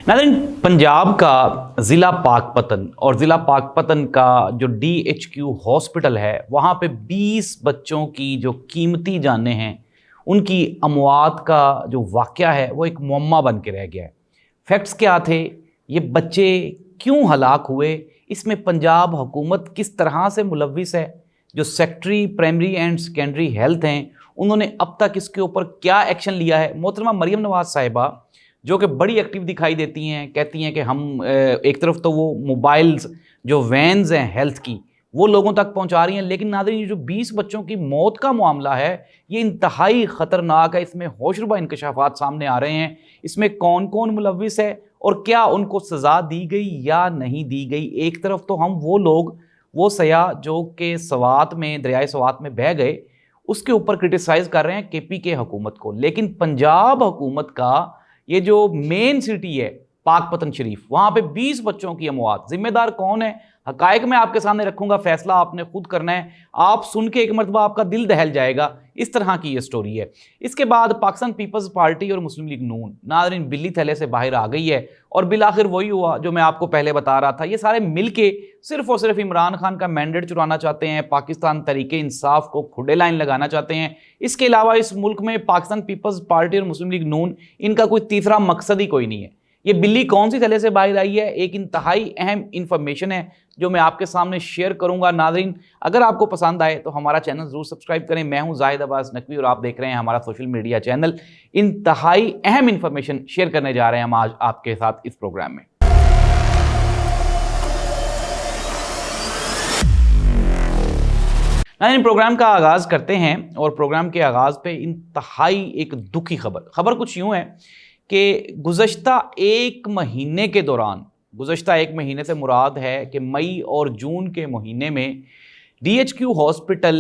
नाज़रीन, पंजाब का ज़िला पाकपतन और ज़िला पाकपतन का जो DHQ हॉस्पिटल है, वहाँ पे 20 बच्चों की जो कीमती जानें हैं, उनकी अमवात का जो वाक़या है वो एक मुअम्मा बन के रह गया है। फैक्ट्स क्या थे, ये बच्चे क्यों हलाक हुए, इसमें पंजाब हुकूमत किस तरह से मुलव्विस है, जो secretary primary and secondary health हैं उन्होंने अब तक इसके ऊपर क्या एक्शन लिया है। मोहतरमा मरियम नवाज़ साहिबा जो कि बड़ी एक्टिव दिखाई देती हैं, कहती हैं कि हम एक तरफ तो वो मोबाइल्स जो वैन्स हैं हेल्थ की वो लोगों तक पहुंचा रही हैं, लेकिन नाज़रीन ये जो 20 बच्चों की मौत का मामला है ये इंतहाई ख़तरनाक है। इसमें होशरुबा इंकशाफात सामने आ रहे हैं, इसमें कौन कौन मुलव्विस है और क्या उनको सज़ा दी गई या नहीं दी गई। एक तरफ तो हम वो लोग वो सयाह जो कि सवात में दरियाए सवात में बह गए उसके ऊपर क्रिटिसाइज़ कर रहे हैं KPK हुकूमत को, लेकिन पंजाब हुकूमत का ये जो मेन सिटी है पाकपतन शरीफ, वहाँ पे 20 बच्चों की अमवात, जिम्मेदार कौन है? हकायक मैं आपके सामने रखूंगा, फैसला आपने खुद करना है। आप सुन के एक मरतबा आपका दिल दहल जाएगा, इस तरह की ये स्टोरी है। इसके बाद पाकिस्तान पीपल्स पार्टी और मुस्लिम लीग नून नाज़रीन बिल्ली थैले से बाहर आ गई है और बिलाखिर वही हुआ जो मैं आपको पहले बता रहा था। ये सारे मिल के सिर्फ और सिर्फ इमरान खान का मैंडेट चुराना चाहते हैं, पाकिस्तान तरीके इंसाफ को खुडे लाइन लगाना चाहते हैं। इसके अलावा इस मुल्क में पाकिस्तान पीपल्स पार्टी और मुस्लिम लीग नून इनका कोई तीसरा मकसद ही कोई नहीं है। ये बिल्ली कौन सी थैले से बाहर आई है, एक इंतहाई अहम इंफॉर्मेशन है जो मैं आपके सामने शेयर करूंगा। नाज़रीन, अगर आपको पसंद आए तो हमारा चैनल ज़रूर सब्सक्राइब करें। मैं हूं जाहिद अब्बास नकवी और आप देख रहे हैं हमारा सोशल मीडिया चैनल। इंतहाई अहम इंफॉर्मेशन शेयर करने जा रहे हैं हम आज आपके साथ इस प्रोग्राम में। नाज़रीन, प्रोग्राम का आगाज़ करते हैं और प्रोग्राम के आगाज़ पे इंतहाई एक दुखी खबर कुछ यूँ है कि गुज़श्ता एक महीने के दौरान, गुज़श्ता एक महीने से मुराद है कि मई और जून के महीने में DHQ हॉस्पिटल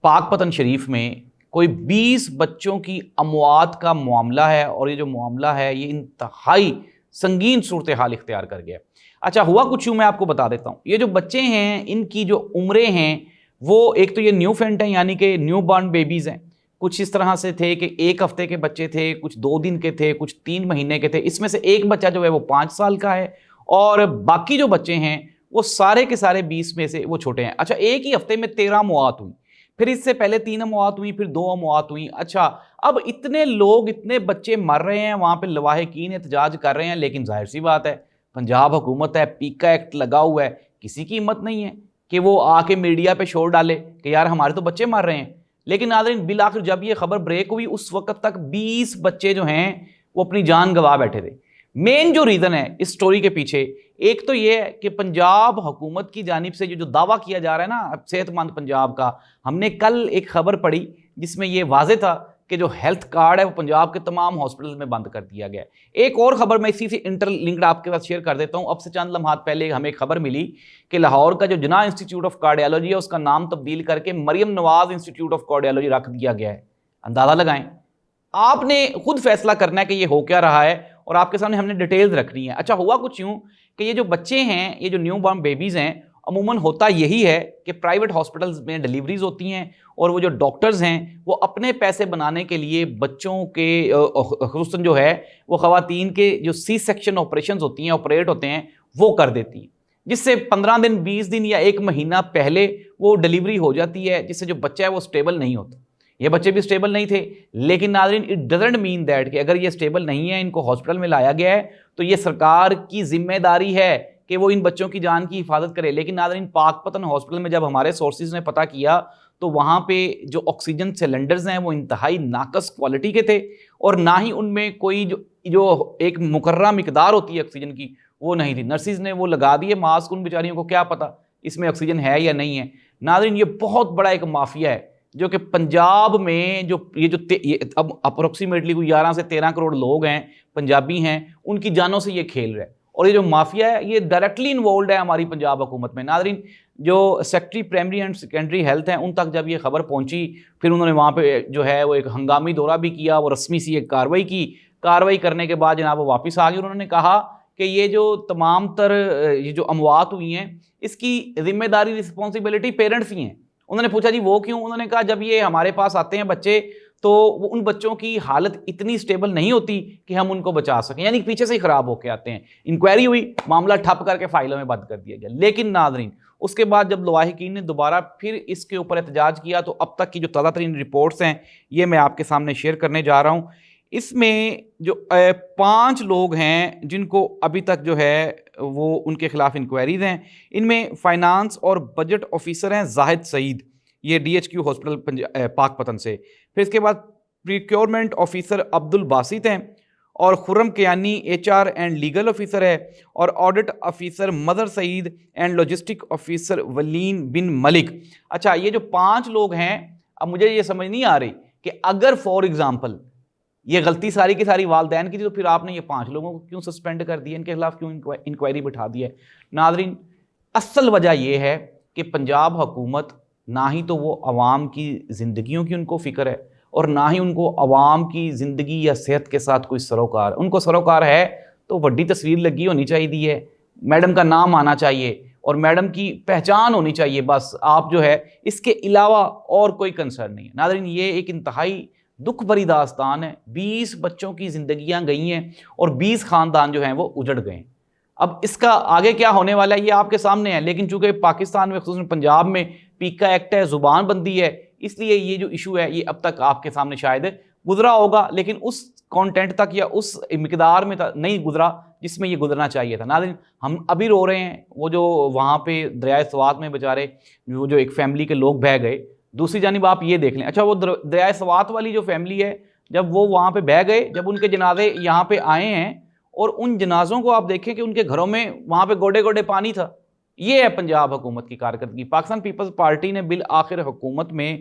पाकपतन शरीफ में कोई 20 बच्चों की अमवात का मामला है और ये जो मामला है ये इंतहाई संगीन सूरत हाल इख्तियार कर गया। अच्छा, हुआ कुछ यूँ मैं आपको बता देता हूँ। ये जो बच्चे हैं इनकी जो उम्रें हैं वो एक तो ये न्यू फेंट हैं, यानी कि न्यू बॉर्न बेबीज़ हैं। कुछ इस तरह से थे कि 1 हफ्ते के बच्चे थे, कुछ 2 दिन के थे, कुछ 3 महीने के थे। इसमें से एक बच्चा जो है वो 5 साल का है और बाकी जो बच्चे हैं वो सारे के सारे 20 में से वो छोटे हैं। अच्छा, एक ही हफ्ते में 13 अमवात हुई, फिर इससे पहले 3 अमवात हुई, फिर 2 अमवात हुई। अच्छा, अब इतने लोग इतने बच्चे मर रहे हैं, वहाँ पर लवाहिकीन एहतजाज कर रहे हैं, लेकिन जाहिर सी बात है पंजाब हुकूमत है, पीका एक्ट लगा हुआ है, किसी की हिम्मत नहीं है कि वो आके मीडिया पे शोर डाले कि यार हमारे तो बच्चे मर रहे हैं। लेकिन नाज़रीन बिल आखिर जब ये खबर ब्रेक हुई उस वक्त तक 20 बच्चे जो हैं वो अपनी जान गंवा बैठे थे। मेन जो रीज़न है इस स्टोरी के पीछे, एक तो ये है कि पंजाब हुकूमत की जानिब से जो दावा किया जा रहा है ना सेहतमंद पंजाब का, हमने कल एक खबर पढ़ी जिसमें ये वाज़ेह था कि जो हेल्थ कार्ड है वो पंजाब के तमाम हॉस्पिटल में बंद कर दिया गया है। एक और खबर मैं इसी से इंटरलिंक्ड आपके साथ शेयर कर देता हूँ। अब से चंद लम्हात पहले हमें एक खबर मिली कि लाहौर का जो जिन्ना इंस्टीट्यूट ऑफ कार्डियोलॉजी है उसका नाम तब्दील करके Maryam Nawaz institute of cardiology रख दिया गया है। अंदाज़ा लगाएं, आपने खुद फैसला करना है कि ये हो क्या रहा है और आपके सामने हमने डिटेल्स रखनी है। अच्छा, हुआ कुछ यूँ कि ये जो बच्चे हैं, ये जो न्यू बॉर्न बेबीज़ हैं, अमूमन होता यही है कि प्राइवेट हॉस्पिटल्स में डिलीवरीज होती हैं और वो जो डॉक्टर्स हैं वो अपने पैसे बनाने के लिए बच्चों के खुसूसन जो है वो ख़वातीन के जो C सेक्शन ऑपरेशंस होती हैं, ऑपरेट होते हैं, वो कर देती हैं, जिससे 15 दिन 20 दिन या 1 महीना पहले वो डिलीवरी हो जाती है, जिससे जो बच्चा है वो स्टेबल नहीं होता। ये बच्चे भी स्टेबल नहीं थे, लेकिन नाज़रीन इट डजंट मीन दैट कि अगर ये स्टेबल नहीं है, इनको हॉस्पिटल में लाया गया है तो ये सरकार की जिम्मेदारी है कि वो इन बच्चों की जान की हिफाजत करे। लेकिन नाज़रीन पाकपतन हॉस्पिटल में जब हमारे सोर्सेज ने पता किया तो वहाँ पे जो ऑक्सीजन सिलेंडर्स हैं वो इंतहाई नाकस क्वालिटी के थे और ना ही उनमें कोई जो एक मुकर्रर मिकदार होती है ऑक्सीजन की वो नहीं थी। नर्सिस ने वो लगा दिए मास्क, उन बेचारियों को क्या पता इसमें ऑक्सीजन है या नहीं है। नाज़रीन ये बहुत बड़ा एक माफिया है जो कि पंजाब में ये अब अप्रोक्सीमेटली कोई 11 से 13 करोड़ लोग हैं, पंजाबी हैं, उनकी जानों से ये खेल रहा है और ये जो माफिया है ये डायरेक्टली इन्वॉल्व है हमारी पंजाब हुकूमत में। नाज़रीन जो secretary primary and secondary health हैं उन तक जब ये खबर पहुंची, फिर उन्होंने वहाँ पे जो है वो एक हंगामी दौरा भी किया, वो रस्मी सी एक कार्रवाई करने के बाद जनाब वो वापस आ गए। उन्होंने कहा कि ये जो तमाम तर ये जो अमवात हुई हैं इसकी जिम्मेदारी रिस्पॉन्सिबिलिटी पेरेंट्स ही हैं। उन्होंने पूछा जी वो क्यों? उन्होंने कहा जब ये हमारे पास आते हैं बच्चे تو وہ ان بچوں کی حالت اتنی سٹیبل نہیں ہوتی کہ ہم ان کو بچا سکیں، یعنی پیچھے سے ہی خراب ہو کے آتے ہیں. انکوائری ہوئی، معاملہ ٹھپ کر کے فائلوں میں بند کر دیا گیا. لیکن ناظرین اس کے بعد جب لواحقین نے دوبارہ پھر اس کے اوپر احتجاج کیا تو اب تک کی جو تازہ ترین رپورٹس ہیں یہ میں آپ کے سامنے شیئر کرنے جا رہا ہوں. اس میں جو 5 لوگ ہیں جن کو ابھی تک جو ہے وہ ان کے خلاف انکوائریز ہیں. ان میں فائنانس اور بجٹ آفیسر ہیں زاہد سعید، یہ ڈی ایچ کیو ہاسپٹل پاک پتن سے. پھر اس کے بعد پریکیورمنٹ آفیسر عبد الباسط ہیں، اور Khurram Kiyani H R and legal officer ہے، اور audit officer Mazhar Saeed and logistic officer ولین بن ملک. اچھا یہ جو 5 لوگ ہیں، اب مجھے یہ سمجھ نہیں آ رہی کہ اگر فار ایگزامپل یہ غلطی ساری کی ساری والدین کی تھی تو پھر آپ نے یہ 5 لوگوں کو کیوں سسپینڈ کر دیا، ان کے خلاف کیوں انکوائری بٹھا دی ہے؟ ناظرین اصل وجہ یہ ہے کہ پنجاب حکومت نہ ہی تو وہ عوام کی زندگیوں کی ان کو فکر ہے، اور نہ ہی ان کو عوام کی زندگی یا صحت کے ساتھ کوئی سروکار. ان کو سروکار ہے تو بڑی تصویر لگی ہونی چاہیے، میڈم کا نام آنا چاہیے اور میڈم کی پہچان ہونی چاہیے، بس آپ جو ہے اس کے علاوہ اور کوئی کنسرن نہیں ہے. ناظرین یہ ایک انتہائی دکھ بھری داستان ہے. 20 بچوں کی زندگیاں گئی ہیں اور 20 خاندان جو ہیں وہ اجڑ گئے ہیں. اب اس کا آگے کیا ہونے والا ہے یہ آپ کے سامنے ہے، لیکن چونکہ پاکستان میں خصوصاً پنجاب میں پیکا ایکٹ ہے، زبان بندی ہے، اس لیے یہ جو ایشو ہے یہ اب تک آپ کے سامنے شاید گزرا ہوگا، لیکن اس کانٹینٹ تک یا اس مقدار میں نہیں گزرا جس میں یہ گزرنا چاہیے تھا. ناظرین ہم ابھی رو رہے ہیں، وہ جو وہاں پہ دریائے سوات میں بیچارے وہ جو ایک فیملی کے لوگ بہہ گئے. دوسری جانب آپ یہ دیکھ لیں، اچھا وہ دریائے سوات والی جو فیملی ہے جب وہ وہاں پہ بہہ گئے، جب ان کے جنازے یہاں پہ آئے ہیں اور ان جنازوں کو آپ دیکھیں کہ ان کے گھروں میں وہاں پہ گوڈے گوڈے پانی تھا. یہ ہے پنجاب حکومت کی کارکردگی. پاکستان پیپلز پارٹی نے بالآخر حکومت میں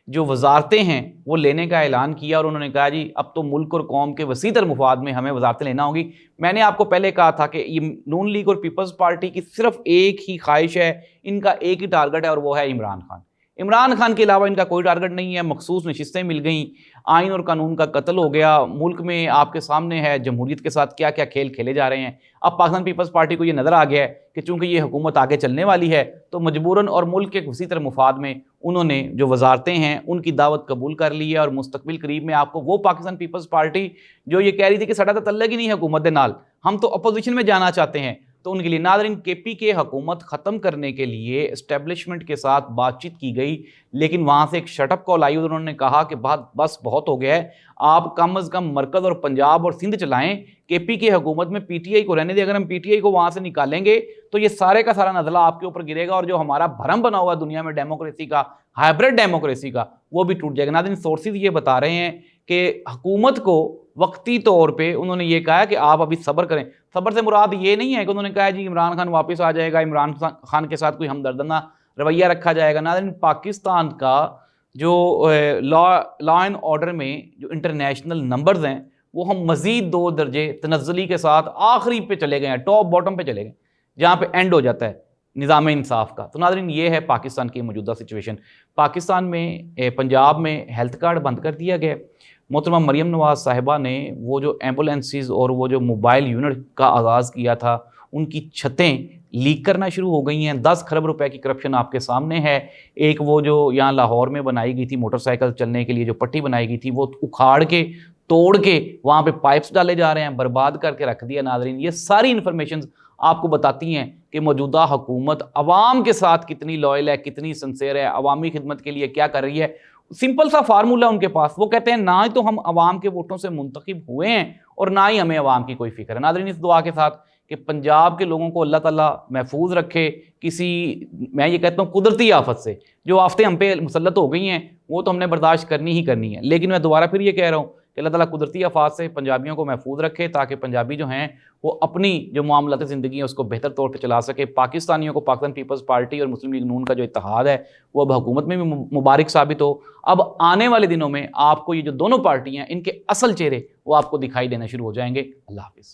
جو وزارتیں ہیں وہ لینے کا اعلان کیا، اور انہوں نے کہا جی اب تو ملک اور قوم کے وسیع تر مفاد میں ہمیں وزارتیں لینا ہوں گی. میں نے آپ کو پہلے کہا تھا کہ یہ نون لیگ اور پیپلز پارٹی کی صرف ایک ہی خواہش ہے، ان کا ایک ہی ٹارگٹ ہے، اور وہ ہے عمران خان. عمران خان کے علاوہ ان کا کوئی ٹارگٹ نہیں ہے. مخصوص نشستیں مل گئیں، آئین اور قانون کا قتل ہو گیا، ملک میں آپ کے سامنے ہے جمہوریت کے ساتھ کیا کیا کھیل کھیلے جا رہے ہیں. اب پاکستان پیپلز پارٹی کو یہ نظر آ گیا ہے کہ چونکہ یہ حکومت آگے چلنے والی ہے تو مجبوراً اور ملک کے وسیع تر مفاد میں انہوں نے جو وزارتیں ہیں ان کی دعوت قبول کر لی ہے. اور مستقبل قریب میں آپ کو وہ پاکستان پیپلز پارٹی جو یہ کہہ رہی تھی کہ ساڈا تو تعلق ہی نہیں ہے حکومت دے نال، ہم تو اپوزیشن میں جانا چاہتے ہیں، تو ان کے لیے ناظرین کے پی کے حکومت ختم کرنے کے لیے اسٹیبلشمنٹ کے ساتھ بات چیت کی گئی، لیکن وہاں سے ایک شٹ اپ کال آئی اور انہوں نے کہا کہ بس بہت ہو گیا ہے، آپ کم از کم مرکز اور پنجاب اور سندھ چلائیں، کے پی کے حکومت میں پی ٹی آئی کو رہنے دیں. اگر ہم پی ٹی آئی کو وہاں سے نکالیں گے تو یہ سارے کا سارا نزلہ آپ کے اوپر گرے گا، اور جو ہمارا بھرم بنا ہوا ہے دنیا میں ڈیموکریسی کا، ہائبرڈ ڈیموکریسی کا، وہ بھی ٹوٹ جائے گا. ناظرین سورسز یہ بتا رہے ہیں کہ حکومت کو وقتی طور پہ انہوں نے یہ کہا کہ آپ ابھی صبر کریں. صبر سے مراد یہ نہیں ہے کہ انہوں نے کہا جی عمران خان واپس آ جائے گا، عمران خان کے ساتھ کوئی ہمدردانہ رویہ رکھا جائے گا. ناظرین پاکستان کا جو لا اینڈ آرڈر میں جو انٹرنیشنل نمبرز ہیں وہ ہم مزید 2 درجے تنزلی کے ساتھ آخری پہ چلے گئے ہیں، ٹاپ باٹم پہ چلے گئے، جہاں پہ اینڈ ہو جاتا ہے نظام انصاف کا. تو ناظرین یہ ہے پاکستان کی موجودہ سچویشن. پاکستان میں پنجاب میں ہیلتھ کارڈ بند کر دیا گیا. محترمہ مریم نواز صاحبہ نے وہ جو ایمبولینسز اور وہ جو موبائل یونٹ کا آغاز کیا تھا ان کی چھتیں لیک کرنا شروع ہو گئی ہیں. 10 کھرب روپے کی کرپشن آپ کے سامنے ہے. ایک وہ جو یہاں لاہور میں بنائی گئی تھی موٹر سائیکل چلنے کے لیے جو پٹی بنائی گئی تھی وہ اکھاڑ کے توڑ کے وہاں پہ پائپس ڈالے جا رہے ہیں، برباد کر کے رکھ دیا. ناظرین یہ ساری انفارمیشنز آپ کو بتاتی ہیں کہ موجودہ حکومت عوام کے ساتھ کتنی لائل ہے، کتنی سنسیئر ہے، عوامی خدمت کے لیے کیا کر رہی ہے. سمپل سا فارمولا ان کے پاس، وہ کہتے ہیں نہ تو ہم عوام کے ووٹوں سے منتخب ہوئے ہیں اور نہ ہی ہمیں عوام کی کوئی فکر ہے. ناظرین اس دعا کے ساتھ کہ پنجاب کے لوگوں کو اللہ تعالیٰ محفوظ رکھے کسی، میں یہ کہتا ہوں قدرتی آفت سے. جو آفتیں ہم پہ مسلط ہو گئی ہیں وہ تو ہم نے برداشت کرنی ہی کرنی ہے، لیکن میں دوبارہ پھر یہ کہہ رہا ہوں کہ اللہ تعالیٰ قدرتی آفات سے پنجابیوں کو محفوظ رکھے تاکہ پنجابی جو ہیں وہ اپنی جو معاملات زندگی ہیں اس کو بہتر طور پہ چلا سکے. پاکستانیوں کو پاکستان پیپلز پارٹی اور مسلم لیگ نون کا جو اتحاد ہے وہ اب حکومت میں بھی مبارک ثابت ہو. اب آنے والے دنوں میں آپ کو یہ جو دونوں پارٹیاں ان کے اصل چہرے وہ آپ کو دکھائی دینا شروع ہو جائیں گے. اللہ حافظ.